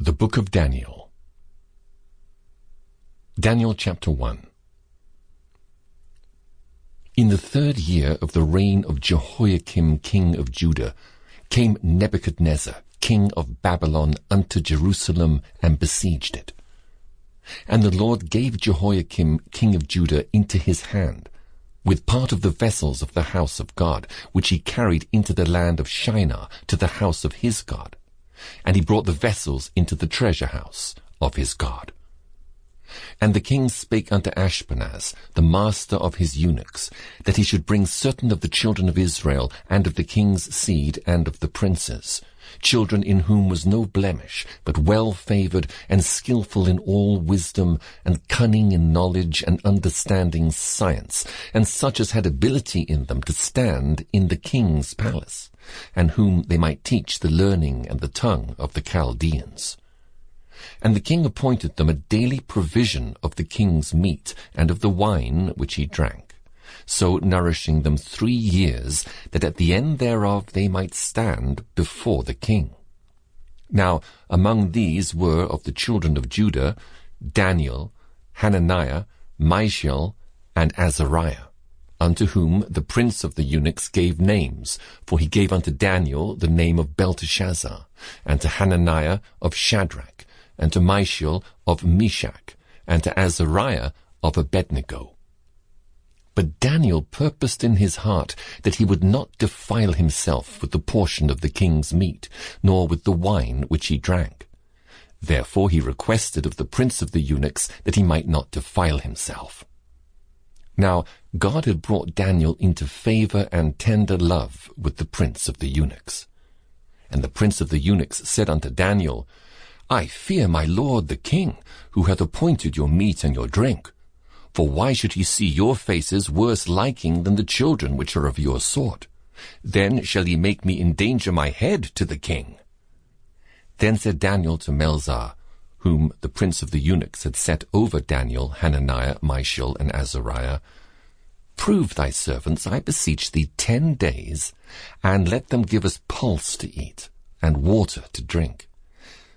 The Book of Daniel. Daniel chapter 1. In the 3rd year of the reign of Jehoiakim king of Judah came Nebuchadnezzar king of Babylon unto Jerusalem and besieged it. And the Lord gave Jehoiakim king of Judah into his hand, with part of the vessels of the house of God, which he carried into the land of Shinar to the house of his God. And he brought the vessels into the treasure house of his God. And the king spake unto Ashpenaz, the master of his eunuchs, that he should bring certain of the children of Israel, and of the king's seed, and of the princes, children in whom was no blemish, but well-favored, and skillful in all wisdom, and cunning in knowledge, and understanding science, and such as had ability in them to stand in the king's palace, and whom they might teach the learning and the tongue of the Chaldeans. And the king appointed them a daily provision of the king's meat, and of the wine which he drank, so nourishing them 3 years, that at the end thereof they might stand before the king. Now among these were of the children of Judah Daniel, Hananiah, Mishael, and Azariah, unto whom the prince of the eunuchs gave names, for he gave unto Daniel the name of Belshazzar, and to Hananiah of Shadrach, and to Mishael of Meshach, and to Azariah of Abednego. But Daniel purposed in his heart that he would not defile himself with the portion of the king's meat, nor with the wine which he drank. Therefore he requested of the prince of the eunuchs that he might not defile himself. Now God had brought Daniel into favor and tender love with the prince of the eunuchs. And the prince of the eunuchs said unto Daniel, I fear my lord the king, who hath appointed your meat and your drink. For why should he see your faces worse liking than the children which are of your sort? Then shall he make me endanger my head to the king. Then said Daniel to Melzar, whom the prince of the eunuchs had set over Daniel, Hananiah, Mishael, and Azariah, Prove thy servants, I beseech thee, 10 days, and let them give us pulse to eat, and water to drink.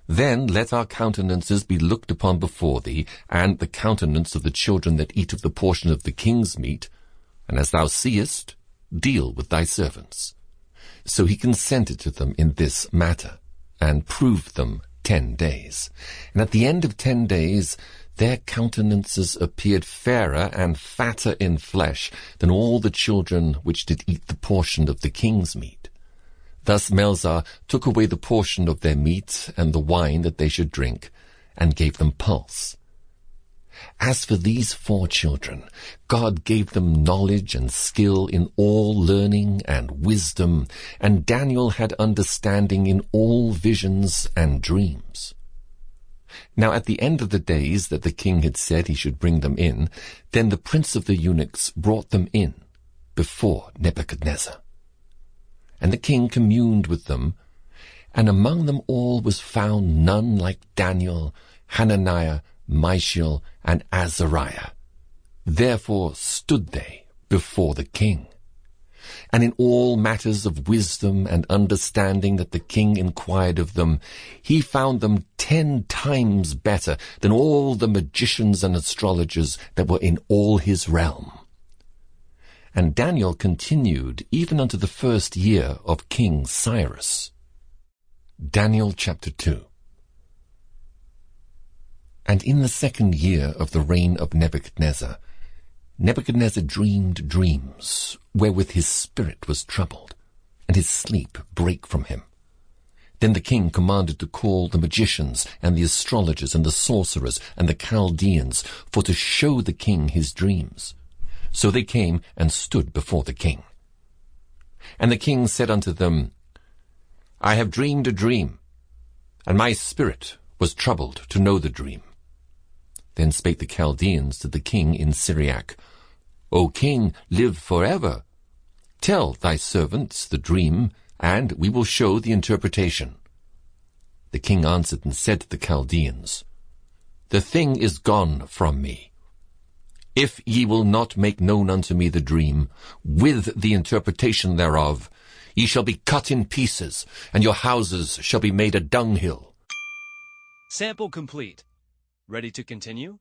Then let our countenances be looked upon before thee, and the countenance of the children that eat of the portion of the king's meat, and as thou seest, deal with thy servants. So he consented to them in this matter, and proved them 10 days. And at the end of 10 days, their countenances appeared fairer and fatter in flesh than all the children which did eat the portion of the king's meat. Thus Melzar took away the portion of their meat and the wine that they should drink, and gave them pulse. As for these 4 children, God gave them knowledge and skill in all learning and wisdom, and Daniel had understanding in all visions and dreams. Now at the end of the days that the king had said he should bring them in, then the prince of the eunuchs brought them in before Nebuchadnezzar. And the king communed with them, and among them all was found none like Daniel, Hananiah, Mishael, and Azariah. Therefore stood they before the king. And in all matters of wisdom and understanding that the king inquired of them, he found them 10 times better than all the magicians and astrologers that were in all his realm. And Daniel continued even unto the 1st year of King Cyrus. Daniel chapter 2. And in the 2nd year of the reign of Nebuchadnezzar, Nebuchadnezzar dreamed dreams, wherewith his spirit was troubled, and his sleep brake from him. Then the king commanded to call the magicians, and the astrologers, and the sorcerers, and the Chaldeans, for to show the king his dreams. So they came and stood before the king. And the king said unto them, I have dreamed a dream, and my spirit was troubled to know the dream. Then spake the Chaldeans to the king in Syriac, O king, live forever. Tell thy servants the dream, and we will show the interpretation. The king answered and said to the Chaldeans, The thing is gone from me. If ye will not make known unto me the dream, with the interpretation thereof, ye shall be cut in pieces, and your houses shall be made a dunghill. Sample complete. Ready to continue?